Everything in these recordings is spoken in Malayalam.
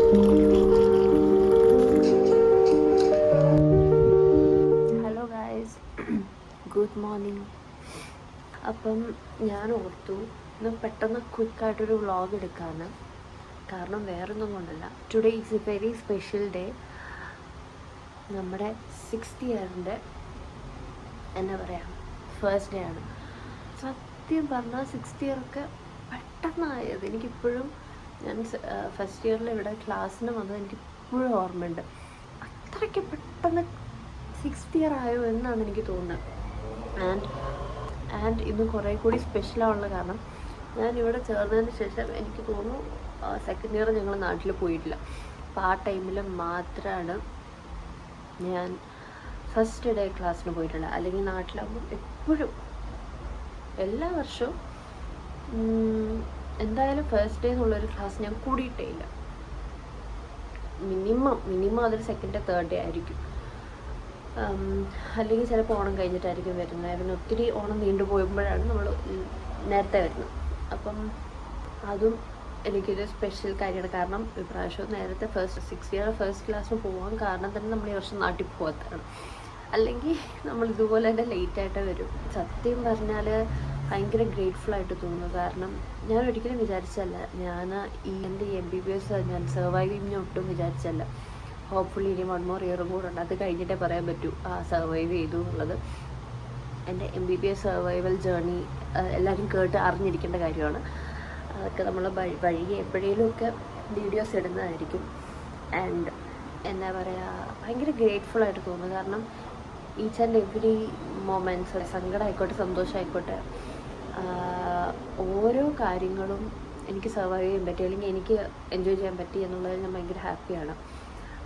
Hello guys, good morning. അപ്പം ഞാൻ ഓർത്തു ഇന്ന് പെട്ടെന്ന് ക്വിക്കായിട്ടൊരു വ്ളോഗ് എടുക്കാമെന്ന്. കാരണം വേറൊന്നും കൊണ്ടല്ല, today is A very special day. നമ്മുടെ 6th ഇയറിൻ്റെ എന്താ പറയുക, ഫസ്റ്റ് ഡേ ആണ്. സത്യം പറഞ്ഞാൽ 6th ഇയറൊക്കെ പെട്ടെന്നായത്. എനിക്കിപ്പോഴും ഞാൻ ഫസ്റ്റ് ഇയറിൽ ഇവിടെ ക്ലാസ്സിന് വന്നത് എനിക്കിപ്പോഴും ഓർമ്മയുണ്ട്. അത്രയ്ക്ക് പെട്ടെന്ന് 6th ഇയർ ആയോ എന്നാണ് എനിക്ക് തോന്നുന്നത്. ആൻഡ് ഇന്ന് കുറേ കൂടി സ്പെഷ്യലാവുള്ള കാരണം ഞാൻ ഇവിടെ ചേർന്നതിന് ശേഷം എനിക്ക് തോന്നുന്നു 2nd ഇയർ ഞങ്ങൾ നാട്ടിൽ പോയിട്ടില്ല. അപ്പോൾ ആ ടൈമിൽ മാത്രമാണ് ഞാൻ ഫസ്റ്റ് ഡേ ക്ലാസ്സിന് പോയിട്ടുള്ളത്. അല്ലെങ്കിൽ നാട്ടിലാകുമ്പോൾ എപ്പോഴും എല്ലാ വർഷവും എന്തായാലും ഫസ്റ്റ് ഡേ എന്നുള്ളൊരു ക്ലാസ് ഞാൻ കൂടിയിട്ടേ ഇല്ല. മിനിമം അതൊരു 2nd തേർഡ് ഡേ ആയിരിക്കും. അല്ലെങ്കിൽ ചിലപ്പോൾ ഓണം കഴിഞ്ഞിട്ടായിരിക്കും വരുന്നത്. പിന്നെ ഒത്തിരി ഓണം നീണ്ടുപോകുമ്പോഴാണ് നമ്മൾ നേരത്തെ വരുന്നത്. അപ്പം അതും എനിക്കൊരു സ്പെഷ്യൽ കാര്യമാണ്. കാരണം ഇപ്രാവശ്യം നേരത്തെ 6th ഇയർ ഫസ്റ്റ് ക്ലാസ്സിന് പോകാൻ കാരണം തന്നെ നമ്മൾ ഈ വർഷം നാട്ടിൽ പോകാത്തതാണ്. അല്ലെങ്കിൽ നമ്മൾ ഇതുപോലെ തന്നെ ലേറ്റായിട്ട് വരും. സത്യം പറഞ്ഞാൽ ഭയങ്കര ഗ്രേറ്റ്ഫുള്ളായിട്ട് തോന്നുന്നു. കാരണം ഞാൻ ഒരിക്കലും വിചാരിച്ചല്ല ഞാൻ എൻ്റെ MBBS ഞാൻ സർവൈവ് ചെയ്യുന്ന ഒട്ടും വിചാരിച്ചല്ല. ഹോപ്പ്ഫുള്ളി ഇനി 1 more ഇയറും കൂടെ ഉണ്ട്. അത് കഴിഞ്ഞിട്ടേ പറയാൻ പറ്റൂ സർവൈവ് ചെയ്തു എന്നുള്ളത്. എൻ്റെ MBBS സർവൈവൽ ജേർണി എല്ലാവരും കേട്ട് അറിഞ്ഞിരിക്കേണ്ട കാര്യമാണ്. അതൊക്കെ നമ്മൾ വഴിയെ എപ്പോഴേലുമൊക്കെ വീഡിയോസ് ഇടുന്നതായിരിക്കും. ആൻഡ് എന്താ പറയുക, ഭയങ്കര ഗ്രേറ്റ്ഫുള്ളായിട്ട് തോന്നുന്നു. കാരണം ഈച്ച് ആൻഡ് എവറി മൊമെൻറ്റ്സ്, സങ്കടമായിക്കോട്ടെ സന്തോഷമായിക്കോട്ടെ, ഓരോ കാര്യങ്ങളും എനിക്ക് സർവൈവ് ചെയ്യാൻ പറ്റി, അല്ലെങ്കിൽ എനിക്ക് എൻജോയ് ചെയ്യാൻ പറ്റി എന്നുള്ളതിൽ ഞാൻ ഭയങ്കര ഹാപ്പിയാണ്.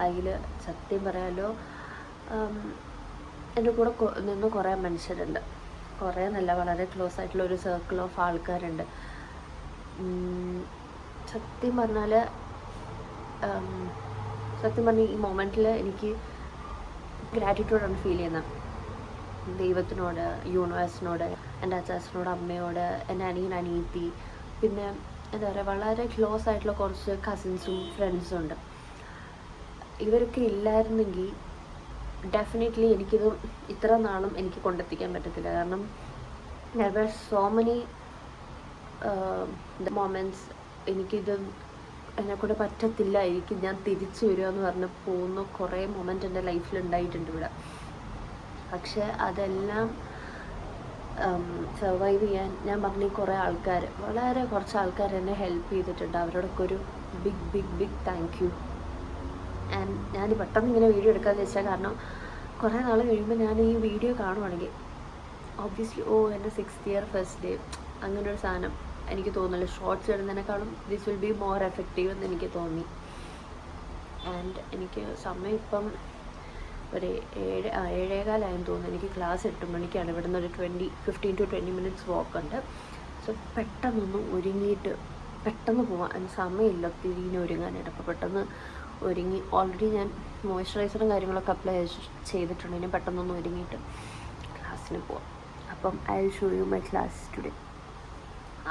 അതിൽ സത്യം പറയാലോ, എൻ്റെ കൂടെ നിന്ന് കുറേ മനുഷ്യരുണ്ട്. കുറേ നല്ല വളരെ ക്ലോസ് ആയിട്ടുള്ള ഒരു സർക്കിൾ ഓഫ് ആൾക്കാരുണ്ട്. സത്യം പറഞ്ഞാൽ ഈ മൊമെൻറ്റിൽ എനിക്ക് ഗ്രാറ്റിറ്റ്യൂഡാണ് ഫീൽ ചെയ്യുന്നത്. ദൈവത്തിനോട്, യൂണിവേഴ്സിനോട്, എൻ്റെ അച്ചാച്ചനോട്, അമ്മയോട്, എൻ്റെ അനിയത്തി, പിന്നെ എന്താ പറയുക, വളരെ ക്ലോസ് ആയിട്ടുള്ള കുറച്ച് കസിൻസും ഫ്രണ്ട്സും ഉണ്ട്. ഇവരൊക്കെ ഇല്ലായിരുന്നെങ്കിൽ ഡെഫിനറ്റ്ലി എനിക്കിത് ഇത്ര നാളും എനിക്ക് കൊണ്ടെത്തിക്കാൻ പറ്റത്തില്ല. കാരണം there were so many moments എനിക്കിത് എന്നെക്കൂടെ പറ്റത്തില്ല, ഞാൻ തിരിച്ചു വരിക എന്ന് പറഞ്ഞ് പോകുന്ന കുറേ മൊമെൻറ്റ് എൻ്റെ ലൈഫിൽ ഉണ്ടായിട്ടുണ്ട് ഇവിടെ. പക്ഷേ അതെല്ലാം സർവൈവ് ചെയ്യാൻ ഞാൻ പറഞ്ഞ കുറേ ആൾക്കാർ, വളരെ കുറച്ച് ആൾക്കാർ എന്നെ ഹെൽപ്പ് ചെയ്തിട്ടുണ്ട്. അവരോടൊക്കെ ഒരു ബിഗ് താങ്ക് യു. ആൻഡ് ഞാൻ പെട്ടെന്ന് ഇങ്ങനെ വീഡിയോ എടുക്കാമെന്ന് വെച്ചാൽ കാരണം കുറേ നാൾ കഴിയുമ്പോൾ ഞാൻ ഈ വീഡിയോ കാണുവാണെങ്കിൽ ഒബ്വിയസ്ലി എൻ്റെ 6th ഇയർ ഫസ്റ്റ് ഡേ അങ്ങനൊരു സാധനം എനിക്ക് തോന്നില്ല. ഷോർട്സ് ഇടുന്നതിനേക്കാളും this will be more effective എന്ന് എനിക്ക് തോന്നി. ആൻഡ് എനിക്ക് സമയം ഇപ്പം ഒരു 7:15 തോന്നുന്നു. എനിക്ക് ക്ലാസ് 8 മണിക്കാണ്. ഇവിടെ നിന്ന് ഒരു 15 to 20 minutes വാക്ക് ഉണ്ട്. സോ പെട്ടെന്നൊന്ന് ഒരുങ്ങിയിട്ട് പെട്ടെന്ന് പോകാൻ സമയമില്ല തിരിഞ്ഞ് ഒരുങ്ങാനായിട്ട്. അപ്പോൾ പെട്ടെന്ന് ഒരുങ്ങി ഓൾറെഡി ഞാൻ മോയ്സ്ചറൈസറും കാര്യങ്ങളൊക്കെ അപ്ലൈ ചെയ്തിട്ടുണ്ട്. ഇനി പെട്ടെന്നൊന്ന് ഒരുങ്ങിയിട്ട് ക്ലാസ്സിന് പോവാം. അപ്പം I will show you my class today.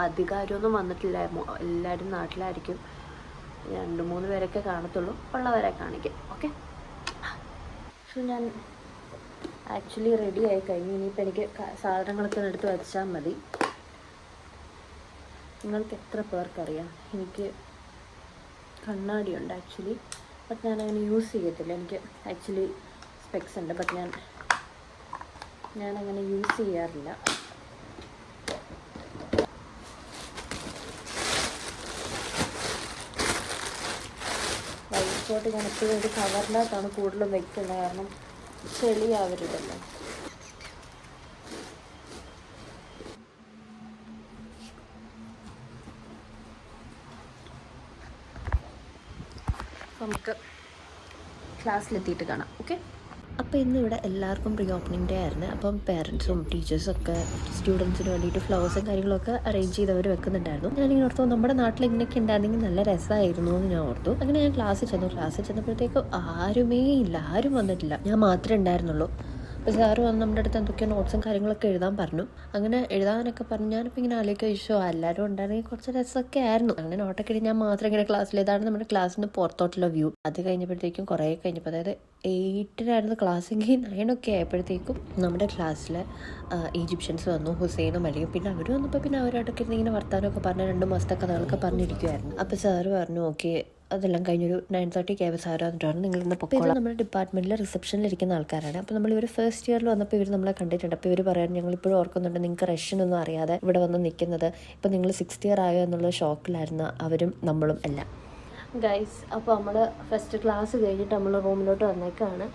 അധികാരമൊന്നും വന്നിട്ടില്ല, എല്ലാവരും നാട്ടിലായിരിക്കും. 2-3 പേരൊക്കെ കാണത്തുള്ളൂ, ഉള്ളവരെ കാണിക്കാം. ഓക്കെ, സോ ഞാൻ ആക്ച്വലി റെഡി ആയി കഴിഞ്ഞു. ഇനിയിപ്പോൾ എനിക്ക് സാധനങ്ങളൊക്കെ എടുത്ത് വെച്ചാൽ മതി. നിങ്ങൾക്ക് എത്ര പേർക്കറിയാം എനിക്ക് കണ്ണാടിയുണ്ട് ആക്ച്വലി, ബട്ട് ഞാനങ്ങനെ യൂസ് ചെയ്യത്തില്ല. എനിക്ക് ആക്ച്വലി സ്പെക്സ് ഉണ്ട്, ബട്ട് ഞാനങ്ങനെ യൂസ് ചെയ്യാറില്ല. വൈറ്റ് ഷോട്ട് ഞാൻ എപ്പോഴും ഒരു കവറിനകത്താണ് കൂടുതലും വെക്കുന്നത്, കാരണം ചെളിയാവരുതല്ലോ. നമുക്ക് ക്ലാസ്സിലെത്തിയിട്ട് കാണാം. ഓക്കെ, അപ്പോൾ ഇന്നിവിടെ എല്ലാവർക്കും പ്രീ ഓപ്പണിംഗ് ഡേ ആയിരുന്നു. അപ്പം പേരൻസും ടീച്ചേഴ്സൊക്കെ സ്റ്റുഡൻസിന് വേണ്ടിയിട്ട് ഫ്ലവേഴ്സും കാര്യങ്ങളൊക്കെ അറേഞ്ച് ചെയ്തവർ വെക്കുന്നുണ്ടായിരുന്നു. ഞാനിങ്ങനെ ഓർത്തു നമ്മുടെ നാട്ടിൽ ഇങ്ങനെയൊക്കെ ഉണ്ടായിരുന്നെങ്കിൽ നല്ല രസമായിരുന്നു എന്ന് ഞാൻ ഓർത്തു. അങ്ങനെ ഞാൻ ക്ലാസ്സിൽ ചെന്നപ്പോഴത്തേക്കും ആരുമേ ഇല്ല, ആരും വന്നിട്ടില്ല. ഞാൻ മാത്രമേ ഉണ്ടായിരുന്നുള്ളൂ. അപ്പോൾ സാറ് വന്ന് നമ്മുടെ അടുത്ത് എന്തൊക്കെയോ നോട്ട്സും കാര്യങ്ങളൊക്കെ എഴുതാൻ പറഞ്ഞു. അങ്ങനെ എഴുതാനൊക്കെ പറഞ്ഞു. ഞാനിപ്പോൾ ഇങ്ങനെ ആലോചിച്ചു എല്ലാവരും ഉണ്ടായിരുന്നെങ്കിൽ കുറച്ച് രസമൊക്കെ ആയിരുന്നു. അങ്ങനെ നോട്ടൊക്കെ എഴുതി ഞാൻ മാത്രം ഇങ്ങനെ ക്ലാസ്സിൽ. ഇതാണ് നമ്മുടെ ക്ലാസ്സിന് പുറത്തോട്ടുള്ള വ്യൂ. അത് കഴിഞ്ഞപ്പോഴത്തേക്കും കുറേ കഴിഞ്ഞപ്പോൾ, അതായത് 8-നായിരുന്നു ക്ലാസ്സെങ്കിൽ 9 ആയപ്പോഴത്തേക്കും നമ്മുടെ ക്ലാസ്സിൽ ഈജിപ്ഷ്യൻസ് വന്നു, ഹുസൈനും അലിയും. പിന്നെ അവർ വന്നപ്പോൾ പിന്നെ അവരോടൊക്കെ ഇങ്ങനെ വർത്താനമൊക്കെ പറഞ്ഞ് 2 മാസത്തെ കഥകളൊക്കെ പറഞ്ഞിരിക്കുമായിരുന്നു. അപ്പോൾ സാറ് പറഞ്ഞു ഓക്കെ, അതെല്ലാം കഴിഞ്ഞൊരു 9:30 ആയപ്പോൾ സാറ് വന്നിട്ടാണ് നിങ്ങളിന്ന് പൊക്കോളാം. ഇത് നമ്മുടെ ഡിപ്പാർട്ട്മെൻറ്റിൽ റിസപ്ഷനിലിരിക്കുന്ന ആൾക്കാരാണ്. അപ്പോൾ നമ്മൾ ഇവർ ഫസ്റ്റ് ഇയറിൽ വന്നപ്പോൾ ഇവർ നമ്മളെ കണ്ടിട്ടുണ്ട്. അപ്പോൾ ഇവർ പറയാൻ ഞങ്ങളിപ്പോഴും ഓർക്കുന്നുണ്ട്, നിങ്ങൾക്ക് റഷ്യനൊന്നും അറിയാതെ ഇവിടെ വന്ന് നിൽക്കുന്നത്. ഇപ്പോൾ നിങ്ങൾ 6th ഇയർ ആയോ എന്നുള്ള ഷോക്കിലായിരുന്നു അവരും നമ്മളും എല്ലാം. ഗൈസ്, അപ്പോൾ നമ്മൾ ഫസ്റ്റ് ക്ലാസ് കഴിഞ്ഞിട്ട് നമ്മൾ റൂമിലോട്ട് വന്നേക്കാണ്.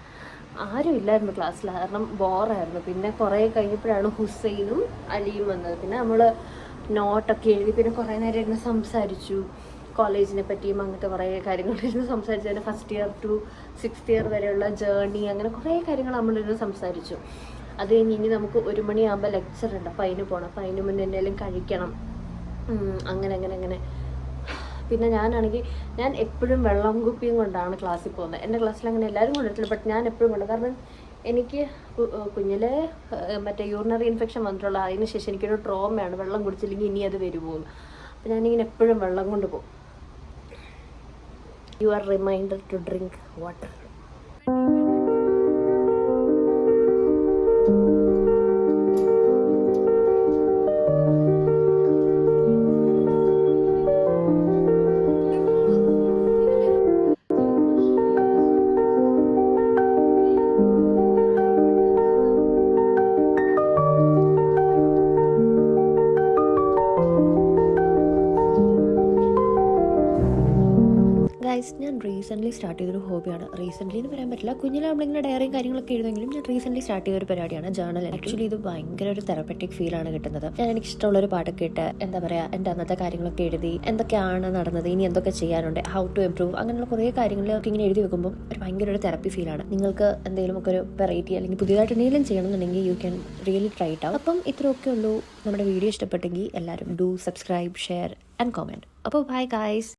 ആരും ഇല്ലായിരുന്നു ക്ലാസ്സിൽ, കാരണം ബോറായിരുന്നു. പിന്നെ കുറേ കഴിഞ്ഞപ്പോഴാണ് ഹുസൈനും അലിയും വന്നത്. പിന്നെ നമ്മൾ നോട്ടൊക്കെ എഴുതി. പിന്നെ കുറേ നേരം ഇരുന്ന് സംസാരിച്ചു കോളേജിനെ പറ്റിയും അങ്ങനത്തെ കുറേ കാര്യങ്ങളിരുന്ന് സംസാരിച്ചു. അതിന് 1st year to 6th year വരെയുള്ള ജേർണി, അങ്ങനെ കുറേ കാര്യങ്ങൾ നമ്മളിരുന്ന് സംസാരിച്ചു. അത് കഴിഞ്ഞ് ഇനി നമുക്ക് 1 മണിയാകുമ്പോൾ ലെക്ചർ ഉണ്ട്. അപ്പോൾ അതിന് പോകണം. അപ്പോൾ അതിന് മുന്നേ എന്തെങ്കിലും കഴിക്കണം. അങ്ങനെ പിന്നെ ഞാൻ എപ്പോഴും വെള്ളം കുപ്പിയും കൊണ്ടാണ് ക്ലാസ്സിൽ പോകുന്നത്. എൻ്റെ ക്ലാസ്സിൽ അങ്ങനെ എല്ലാവരും കൊണ്ടിട്ടില്ല, ബട്ട് ഞാൻ എപ്പോഴും കൊണ്ട്. കാരണം എനിക്ക് കുഞ്ഞിലെ മറ്റേ യൂറിനറി ഇൻഫെക്ഷൻ വന്നിട്ടുള്ള അതിന് ശേഷം എനിക്കൊരു ട്രോമയാണ്, വെള്ളം കുടിച്ചില്ലെങ്കിൽ ഇനി അത് വരുമോ. അപ്പോൾ ഞാനിങ്ങനെ എപ്പോഴും വെള്ളം കൊണ്ട് പോകും. You are reminded to drink water. Guys, ഞാൻ റീസെൻ്റ്ലി സ്റ്റാർട്ട് ചെയ്തൊരു ഹോബിയാണ്. റീസെൻ്റ്ലി എന്ന് പറയാൻ പറ്റില്ല, കുഞ്ഞിലെ നമ്മളിങ്ങനെ ഡയറിയും കാര്യങ്ങളൊക്കെ എഴുതുമെങ്കിലും ഞാൻ റീസെൻ്റ്ലി സ്റ്റാർട്ട് ചെയ്തൊരു പരിപാടിയാണ് ജേർണൽ. ആക്ച്വലി ഇത് ഭയങ്കര ഒരു തെറപ്പറ്റിക് ഫീലാണ് കിട്ടുന്നത്. ഞാൻ എനിക്ക് ഇഷ്ടമുള്ളൊരു പാട്ടൊക്കെ ഇട്ട് എന്താ പറയുക, എൻ്റെ അന്നത്തെ കാര്യങ്ങളൊക്കെ എഴുതി, എന്തൊക്കെയാണ് നടന്നത്, ഇനി എന്തൊക്കെ ചെയ്യാനുണ്ട്, ഹൗ ടു ഇംപ്രൂവ്, അങ്ങനെയുള്ള കുറേ കാര്യങ്ങളൊക്കെ ഇങ്ങനെ എഴുതി വെക്കുമ്പോൾ ഒരു ഭയങ്കര ഒരു തെറപ്പി ഫീലാണ്. നിങ്ങൾക്ക് എന്തെങ്കിലും ഒക്കെ ഒരു വെറൈറ്റി അല്ലെങ്കിൽ പുതിയതായിട്ട് എന്തെങ്കിലും ചെയ്യണമെന്നുണ്ടെങ്കിൽ you can really try it out. അപ്പം ഇത്രയൊക്കെ ഉള്ളൂ. നമ്മുടെ വീഡിയോ ഇഷ്ടപ്പെട്ടെങ്കിൽ എല്ലാവരും do subscribe, share and comment. അപ്പോൾ ബൈ ഗൈസ്.